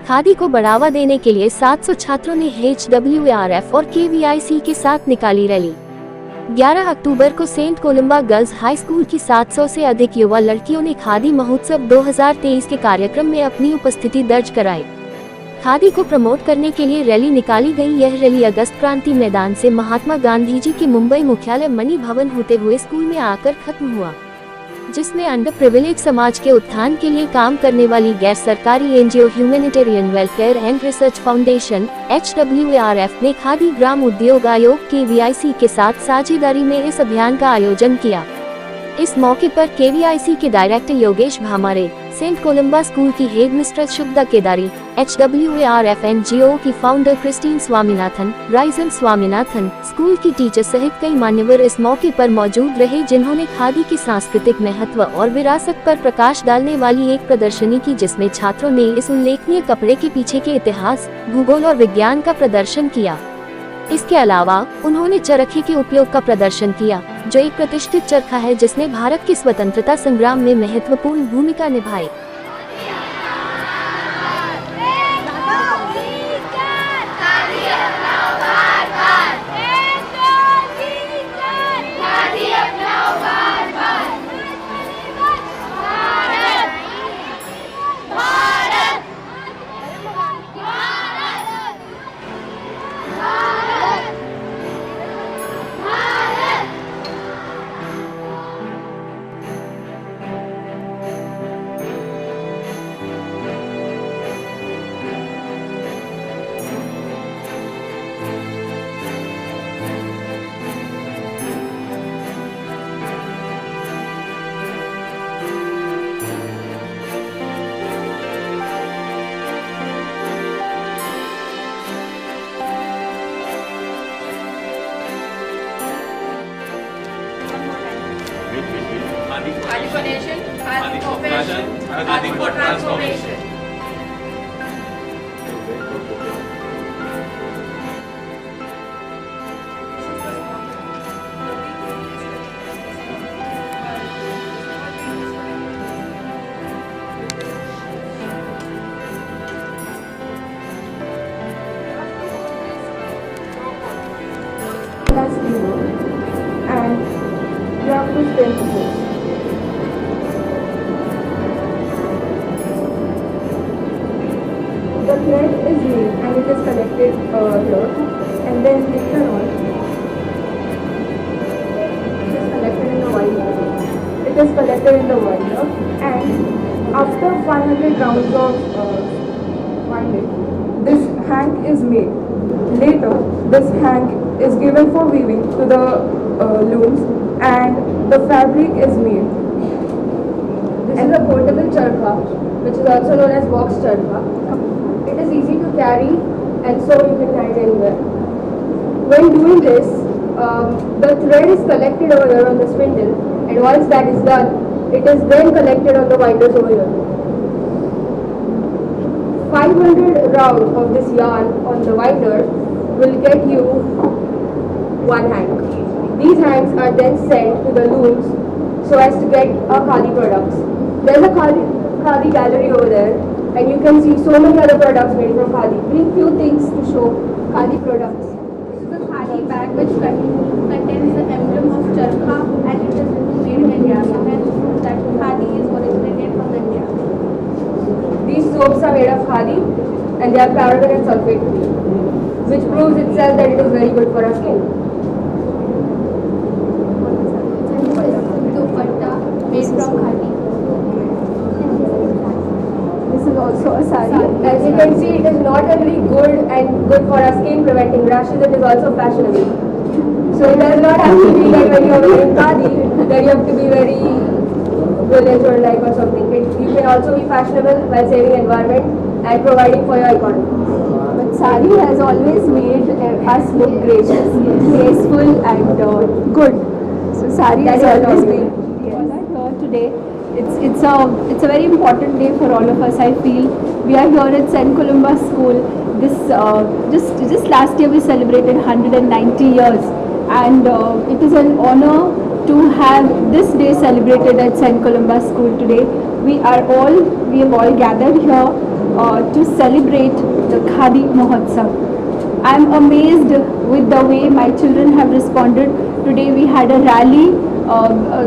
खादी को बढ़ावा देने के लिए 700 छात्रों ने HWARF और KVIC के साथ निकाली रैली। 11 अक्टूबर को saint Columba girls high school की 700 से अधिक युवा लड़कियों ने खादी महोत्सव 2023 के कार्यक्रम में अपनी उपस्थिति दर्ज कराई। खादी को प्रमोट करने के लिए रैली निकाली गई। यह रैली अगस्त क्रांति मैदान से महात्मा गांधी जी के मुंबई मुख्यालय मणि भवन होते हुए स्कूल में आकर खत्म हुआ, जिसमें अंडर प्रिविलेज समाज के उत्थान के लिए काम करने वाली गैर सरकारी NGO humanitarian welfare and research foundation HWARF ने खादी ग्राम उद्योग आयोग KVIC के साथ साझेदारी में इस अभियान का आयोजन किया। इस मौके पर KVIC के director Yogesh Bhamare, saint Columba school की head mistress Shubhada Kedari, HWARF NGO की फाउंडर क्रिस्टीन स्वामीनाथन, राइजन स्वामीनाथन, स्कूल की टीचर सहित कई मान्यवर इस मौके पर मौजूद रहे, जिन्होंने खादी की सांस्कृतिक महत्व और विरासत पर प्रकाश डालने वाली एक प्रदर्शनी की, जिसमें छात्रों ने इस उल्लेखनीय कपड़े के पीछे के इतिहास, भूगोल और विज्ञान का प्रदर्शन किया। इसके अलावा उन्होंने चरखे के उपयोग का प्रदर्शन किया, जो एक प्रतिष्ठित चरखा है जिसने भारत के स्वतंत्रता संग्राम में महत्वपूर्ण भूमिका निभाई। Khadi for nation, Khadi for fashion, Khadi for transformation. And you have to strengthen this. The thread is made and it is collected here, and then later on it is collected in the winder. It is collected in the winder, and after 500 rounds of winding, this hank is made. Later, this hank is given for weaving to the looms, and the fabric is made. This is a portable charkha, which is also known as box charkha. It is easy to carry, and so you can carry it anywhere. When doing this, the thread is collected over here on the spindle, and once that is done, it is then collected on the winders over here. 500 rounds of this yarn on the winder will get you one hank. These hanks are then sent to the looms so as to get a khadi products. There is a khadi gallery over there, and you can see so many other products made from khadi. Bring few things to show khadi products. This is a khadi bag which contains the emblem of charkha, and it is made in India. So hence that khadi is originated from India. These soaps are made of khadi, and they are paraben and sulfate free, which proves itself that it is very good for our skin. Dupatta made from khadi. This is also a sari. As you can see, it is not only good for our skin, preventing rashes, it is also fashionable. So it does not have to be that when you are wearing khadi, that you have to be very brilliant or like or something. You can also be fashionable while saving environment and providing for your economy. But sari has always made us look gracious, graceful, and good. So sari has always been. Today, it's a very important day for all of us. I feel we are here at St. Columba School. This just last year we celebrated 190 years, and it is an honor to have this day celebrated at St. Columba School today. We have all gathered here to celebrate the Khadi Mahotsav. I am amazed with the way my children have responded. Today we had a rally.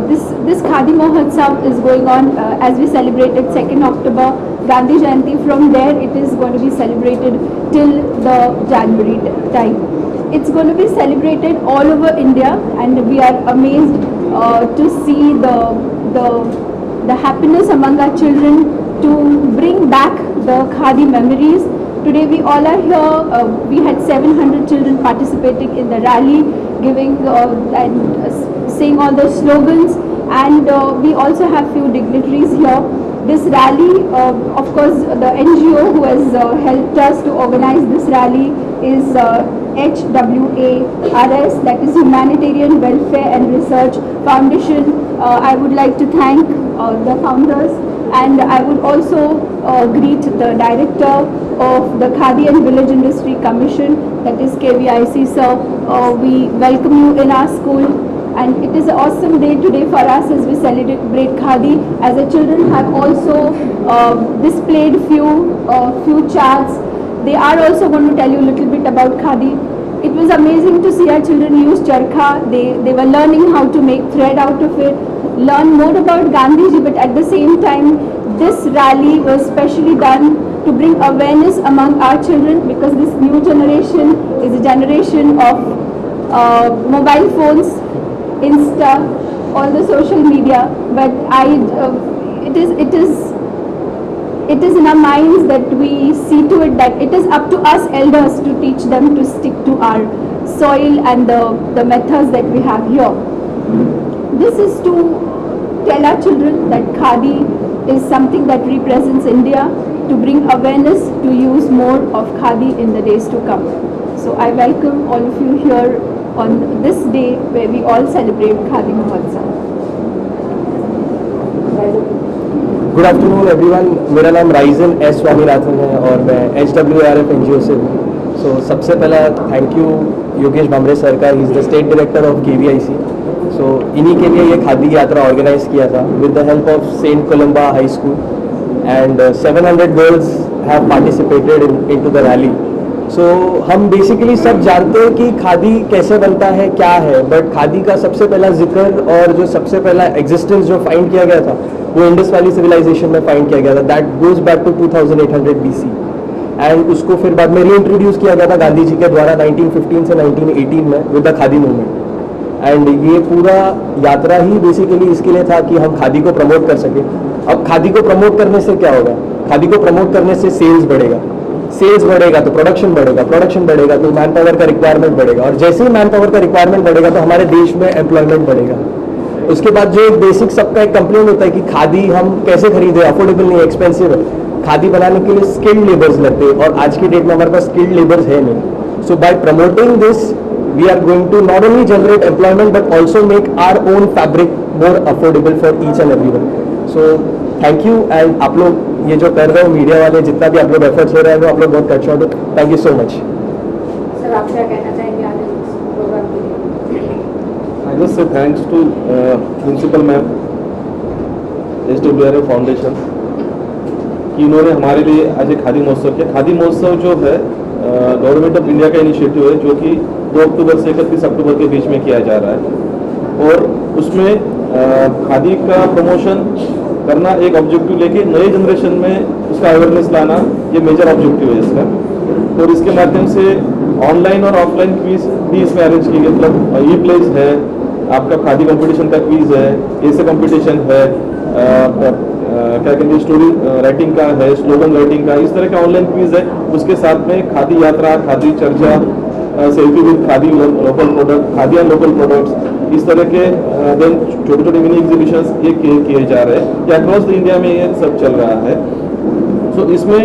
This Khadi Mahotsav is going on as we celebrated 2nd October Gandhi Jayanti. From there it is going to be celebrated till the January time. It's going to be celebrated all over India, and we are amazed to see the happiness among our children to bring back the Khadi memories. Today we all are here. We had 700 children participating in the rally, giving and saying all the slogans, and we also have few dignitaries here. This rally, of course, the NGO who has helped us to organize this rally is HWARS, that is Humanitarian Welfare and Research Foundation. I would like to thank the founders, and I would also greet the director of the Khadi and Village Industry Commission, that is KVIC. Sir, we welcome you in our school. And it is an awesome day today for us as we celebrate Khadi. As the children have also displayed few charts. They are also going to tell you a little bit about Khadi. It was amazing to see our children use charkha. They were learning how to make thread out of it, learn more about Gandhiji, but at the same time, this rally was specially done to bring awareness among our children, because this new generation is a generation of mobile phones, Insta, all the social media, but it is in our minds that we see to it that it is up to us elders to teach them to stick to our soil and the methods that we have here. This is to tell our children that Khadi is something that represents India, to bring awareness to use more of Khadi in the days to come. So I welcome all of you here on this day where we all celebrate Khadi Mahotsav. Good afternoon everyone, मेरा नाम Ryzen S Swaminathan है और मैं HWARF NGO से हूँ. So सबसे पहला thank you Yogesh Bhamre sir का. He is the state director of KVIC. So इन्हीं के लिए ये खादी यात्रा ऑर्गेनाइज किया था with the help of saint Columba high school, and 700 girls have participated into the rally. So हम बेसिकली सब जानते हैं कि खादी कैसे बनता है, क्या है, बट खादी का सबसे पहला जिक्र और जो सबसे पहला एग्जिस्टेंस जो फाइंड किया गया था वो इंडस वैली सिविलाइजेशन में फाइंड किया गया था. That goes back to 2800 BC, and उसको फिर बाद में रीइंट्रोड्यूस किया गया था गांधी जी के द्वारा 1915 से 1918 में with the khadi movement. And ये पूरा यात्रा ही बेसिकली इसके लिए था कि हम खादी को प्रमोट कर सके. अब खादी को प्रमोट करने से क्या होगा? खादी को प्रमोट करने से सेल्स बढ़ेगा, सेल्स बढ़ेगा तो प्रोडक्शन बढ़ेगा, प्रोडक्शन बढ़ेगा तो मैन पावर का रिक्वायरमेंट बढ़ेगा, और जैसे ही मैन पावर का रिक्वायरमेंट बढ़ेगा तो हमारे देश में एम्प्लॉयमेंट बढ़ेगा. उसके बाद जो एक बेसिक सबका एक कंप्लेंट होता है कि खादी हम कैसे खरीदें, अफोर्डेबल नहीं, एक्सपेंसिव है. खादी बनाने के लिए स्किल्ड लेबर्स लगते हैं, और आज की डेट में हमारे पास स्किल्ड लेबर्स है नहीं. So by promoting this we are going to not only generate employment but also make our own fabric more affordable for each and everyone. So thank you, and आप लोग ये जो कर रहे हो मीडिया वाले, जितना भी आप लोग एफर्ट्स हो रहे हैं वो आप लोग बहुत अच्छा हो. Thank you so much. Sir आप क्या कहना चाहेंगे आगे इस प्रोग्राम के लिए? I just say thanks to principal ma'am HWARF foundation कि इन्होंने हमारे लिए आज एक खादी महोत्सव किया. खादी महोत्सव जो है गवर्नमेंट ऑफ इंडिया का इनिशिएटिव है, जो कि 2 अक्टूबर से 31 अक्टूबर के बीच में किया जा रहा है, और उसमें खादी का प्रमोशन करना एक ऑब्जेक्टिव लेके नए जनरेशन में उसका अवेयरनेस लाना, ये मेजर ऑब्जेक्टिव है इसका. और इसके माध्यम से ऑनलाइन और ऑफलाइन क्विज भी इसमें अरेंज की गई. मतलब ई प्लेज है, आपका खादी कंपटीशन का क्विज है, ऐसे कंपटीशन है, क्या कहते हैं स्टोरी राइटिंग का है, स्लोगन राइटिंग का, इस तरह का ऑनलाइन क्विज है. उसके साथ में खादी यात्रा, खादी चर्चा, selfie with khadi local product, khadi and local products, इस तरह के देन छोटे छोटे मिनी एग्जीबिशंस ये किए जा रहे हैं. ये अक्रॉस द इंडिया में ये सब चल रहा है. सो इसमें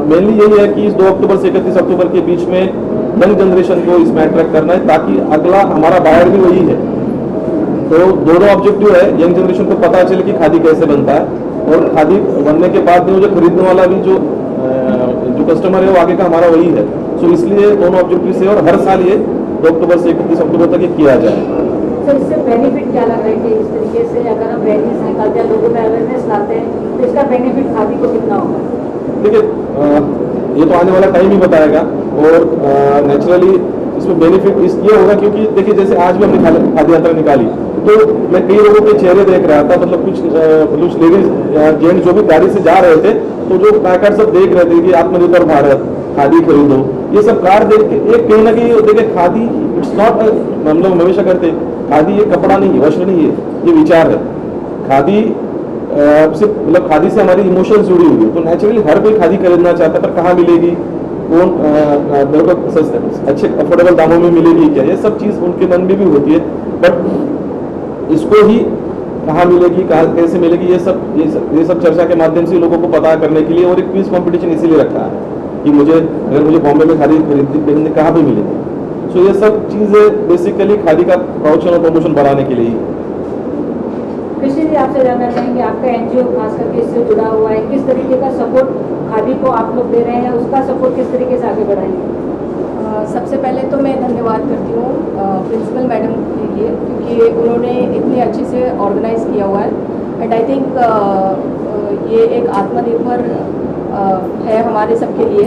मेनली यही है कि इस 2 अक्टूबर से 31 अक्टूबर के बीच में यंग जनरेशन को इसमें अट्रैक्ट करना है, ताकि अगला हमारा बायर भी वही है. तो दोनों ऑब्जेक्टिव है, यंग जनरेशन को पता चले कि खादी कैसे बनता है, और खादी बनने के बाद में जो खरीदने वाला भी जो कस्टमर है वो आगे का हमारा वही है. सो इसलिए दोनों ऑब्जेक्टिव से, और हर साल ये 2 अक्टूबर से 31 अक्टूबर तक ये किया जाए. सर इससे बेनिफिट क्या लग रहा है कि इस तरीके से अगर हम रैलीज निकालते हैं, लोगों में अवेयरनेस लाते हैं, तो इसका बेनिफिट खादी को कितना होगा? देखिए ये तो आने वाला टाइम ही बताएगा, और नेचुरली इसमें बेनिफिट ये होगा क्योंकि देखिए जैसे आज भी हमने खादी यात्रा निकाली तो मैं कई लोगों के चेहरे देख रहा था, मतलब कुछ लेडीज जेंट्स जो भी गाड़ी से जा रहे थे तो जो पैकेट सब देख रहे थे कि आत्मनिर्भर भारत, खादी खरीदो, ये सब कार्ड देख के एक कहीं ना कहीं देखिए खादी इट्स नॉट, हम लोग हमेशा करते खादी ये कपड़ा नहीं है, वस्त्र नहीं है, ये विचार है। खादी सिर्फ मतलब खादी से हमारी इमोशंस जुड़ी हुई है, तो नेचुरली हर कोई खादी खरीदना चाहता है, पर कहाँ मिलेगी, कौन मेरे को सस्ते अच्छे अफोर्डेबल दामों में मिलेगी क्या, ये सब चीज़ उनके मन में भी होती है। बट इसको ही कहाँ मिलेगी, कहाँ कैसे मिलेगी, ये सब चर्चा के माध्यम से लोगों को पता करने के लिए, और एक क्विज कंपटीशन इसीलिए रखा है कि अगर मुझे बॉम्बे में खादी खरीदने कहाँ पे मिलेगी। सो ये सब चीज़ें बेसिकली खादी का प्रोडक्शन और प्रमोशन बढ़ाने के लिए ही। कृष्ण जी, आपसे जानना चाहेंगे, आपका एनजीओ खास करके इससे जुड़ा हुआ है, किस तरीके का सपोर्ट खादी को आप लोग दे रहे हैं, उसका सपोर्ट किस तरीके से आगे बढ़ाएंगे? सबसे पहले तो मैं धन्यवाद करती हूँ प्रिंसिपल मैडम के लिए, क्योंकि उन्होंने इतनी अच्छे से ऑर्गेनाइज किया हुआ है। एंड आई थिंक ये एक आत्मनिर्भर है हमारे सबके लिए,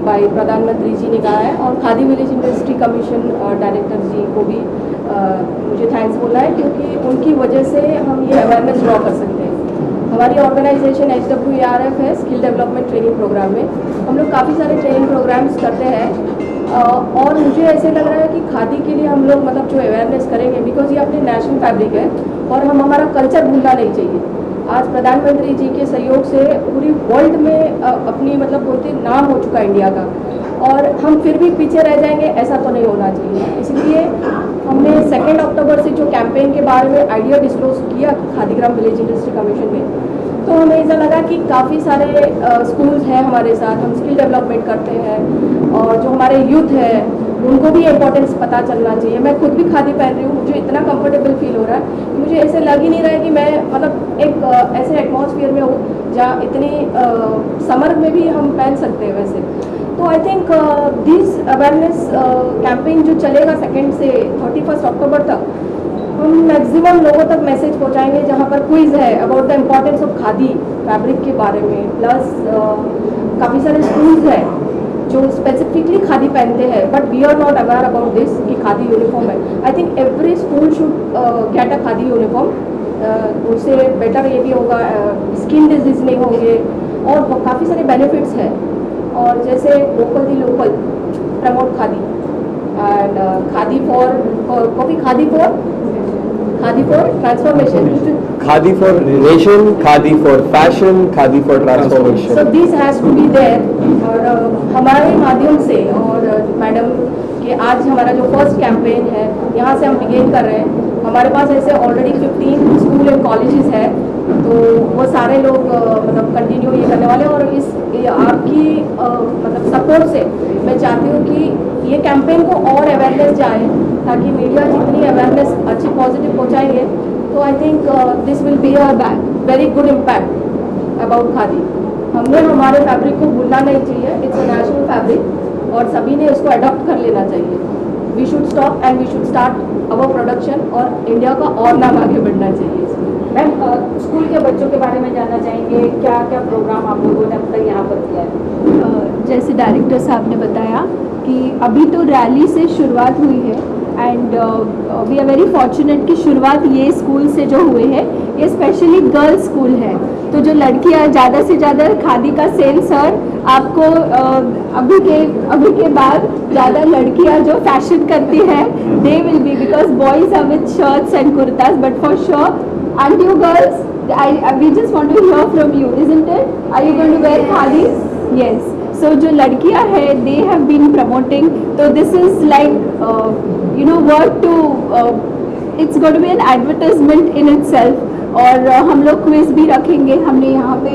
भाई प्रधानमंत्री जी ने कहा है, और Khadi village industry commission director ji को भी मुझे थैंक्स बोलना है, क्योंकि उनकी वजह से हम ये अवेयरनेस ड्रॉ कर सकते हैं। हमारी ऑर्गेनाइजेशन HWARF है, स्किल डेवलपमेंट ट्रेनिंग प्रोग्राम में हम लोग काफ़ी सारे ट्रेनिंग प्रोग्राम्स करते हैं, और मुझे ऐसे लग रहा है कि खादी के लिए हम लोग मतलब जो अवेयरनेस करेंगे, बिकॉज ये अपने नेशनल फैब्रिक है और हम हमारा कल्चर भूलना नहीं चाहिए। आज प्रधानमंत्री जी के सहयोग से पूरी वर्ल्ड में अपनी मतलब बोलते नाम हो चुका है इंडिया का, और हम फिर भी पीछे रह जाएंगे, ऐसा तो नहीं होना चाहिए। इसलिए हमने 2 अक्टूबर से जो कैंपेन के बारे में आइडिया डिस्क्लोज किया खादीग्राम विलेज इंडस्ट्री कमीशन में, तो हमें ऐसा लगा कि काफ़ी सारे स्कूल्स हैं हमारे साथ, हम स्किल डेवलपमेंट करते हैं, और जो हमारे यूथ है उनको भी इम्पोर्टेंस पता चलना चाहिए। मैं खुद भी खादी पहन रही हूँ, मुझे इतना कंफर्टेबल फील हो रहा है कि मुझे ऐसे लग ही नहीं रहा है कि मैं मतलब एक ऐसे एटमॉस्फेयर में हूँ जहाँ इतनी समर में भी हम पहन सकते हैं वैसे। तो I think this awareness campaign जो चलेगा 2 से 31 अक्टूबर तक, हम मैक्सिमम लोगों तक मैसेज पहुंचाएंगे, जहां पर क्विज है about the importance of khadi fabric के बारे में, प्लस काफ़ी सारे स्कूल्स हैं जो स्पेसिफिकली खादी पहनते हैं, but we are not aware about this कि खादी यूनिफॉर्म है। I think every school should get a khadi uniform, उससे बेटर ये भी होगा, स्किन डिजीज नहीं होंगे, और काफ़ी सारे बेनिफिट्स हैं। और जैसे vocal the local, promote khadi, and khadi for transformation, Khadi for nation, Khadi for fashion, Khadi for transformation. so this has to be there। और हमारे माध्यम से, और मैडम कि आज हमारा जो फर्स्ट कैंपेन है यहाँ से हम बिगिन कर रहे हैं। हमारे पास ऐसे ऑलरेडी 15 स्कूल एंड कॉलेजेस है, तो वो सारे लोग मतलब कंटिन्यू ये करने वाले हैं, और आपकी मतलब सपोर्ट से मैं चाहती हूँ कि ये कैंपेन को और अवेयरनेस जाए, ताकि मीडिया जितनी अवेयरनेस अच्छी पॉजिटिव पहुँचाएंगे, तो I think this will be a very good impact about khadi. हमने हमारे फैब्रिक को भूलना नहीं चाहिए, इट्स अ नेशनल फैब्रिक, और सभी ने इसको अडॉप्ट कर लेना चाहिए। We should stop and we should start our production, और इंडिया का और नाम आगे बढ़ना चाहिए। मैम, स्कूल के बच्चों के बारे में जानना चाहेंगे, क्या क्या प्रोग्राम आप लोगों ने अब तक यहाँ पर किया है? जैसे डायरेक्टर साहब ने बताया कि अभी तो रैली से शुरुआत हुई है, and we are very fortunate कि शुरुआत ये स्कूल से जो हुए हैं, ये स्पेशली गर्ल्स स्कूल है, तो जो लड़कियां ज़्यादा से ज़्यादा खादी का सेल्स, और आपको अभी के बाद ज़्यादा लड़कियां जो फैशन करती हैं, they will be, because boys are with shirts and kurtas, but for sure aren't you girls, we just want to hear from you, isn't it? Are you going to wear khadi? Yes. So जो लड़कियां हैं, they have been promoting, so this is like work to it's going to be an advertisement in itself, और हम लोग quiz भी रखेंगे. हमने यहाँ पे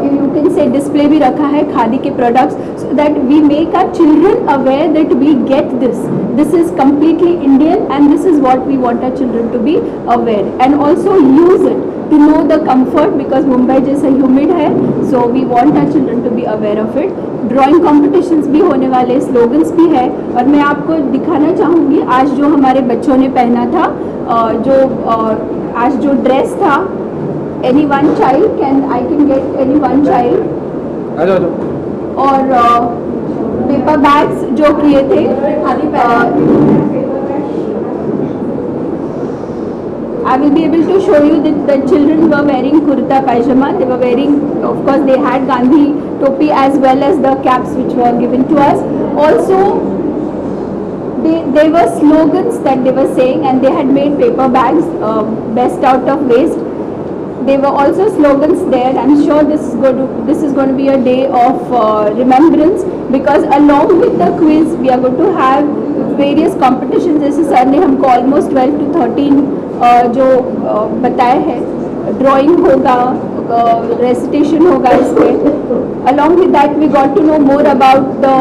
यू कैन से डिस्प्ले भी रखा है खादी के products, so that we make our children aware that we get this is completely Indian and this is what we want our children to be aware and also use it to know the comfort because Mumbai जैसा humid है, so we want our children to be aware of it. Drawing competitions भी होने वाले, slogans भी है. और मैं आपको दिखाना चाहूँगी आज जो हमारे बच्चों ने पहना था, आज जो ड्रेस था, any one child I can get any one child. और पेपर बैग्स जो किए थे, I will be able to show you that the children were wearing kurta pajama. They were wearing, of course, they had Gandhi topi as well as the caps which were given to us. Also, they were slogans that they were saying, and they had made paper bags, best out of waste. There were also slogans there. I'm sure this is going to be a day of remembrance, because along with the quiz we are going to have various competitions. जैसे sir ने हमको almost 12 to 13 जो बताया है, drawing होगा, recitation होगा इसमें. Along with that we got to know more about the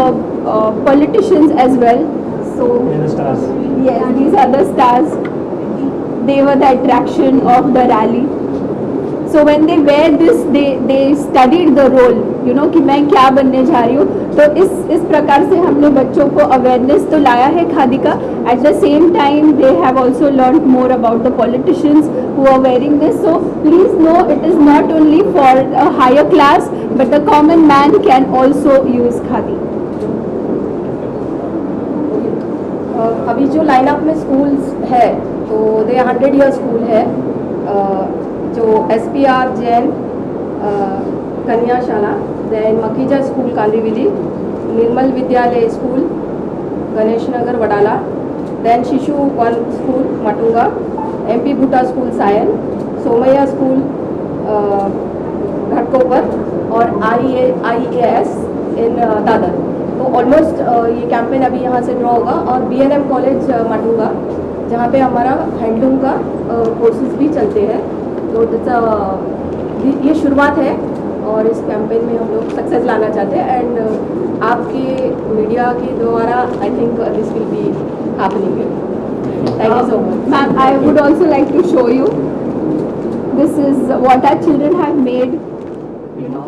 politicians as well. So yes, these are the stars. They were the attraction of the rally. So when they wear this, they studied the role, you know, कि मैं क्या बनने जा रही हूँ. तो इस प्रकार से हमने बच्चों को अवेयरनेस तो लाया है खादी का. At the same time, they have also learned more about the politicians who are wearing this. So please know, it is not only for a higher class, but the common man can also use khadi. अभी जो lineup में schools है, तो दे 100 year school है, जो SPR Jain Kanyashala, then Makhija school Kandivali, Nirmal Vidyalaya school Ganesh Nagar Wadala, then Shishu Van school Matunga, MP Bhuta school Sion, Somaiya school Ghatkopar और IEAS इन दादर. तो almost ये कैंपेन अभी यहाँ से ड्रॉ होगा. और BNM कॉलेज मटुंगा, जहाँ पे हमारा हैंडलूम का कोर्सेज भी चलते हैं. तो ये शुरुआत है और इस कैंपेन में हम लोग सक्सेस लाना चाहते हैं. एंड आपके मीडिया के द्वारा I think this will be happening. Thank you so much. Ma'am, I would also like to show you. This is what our children have made, you know.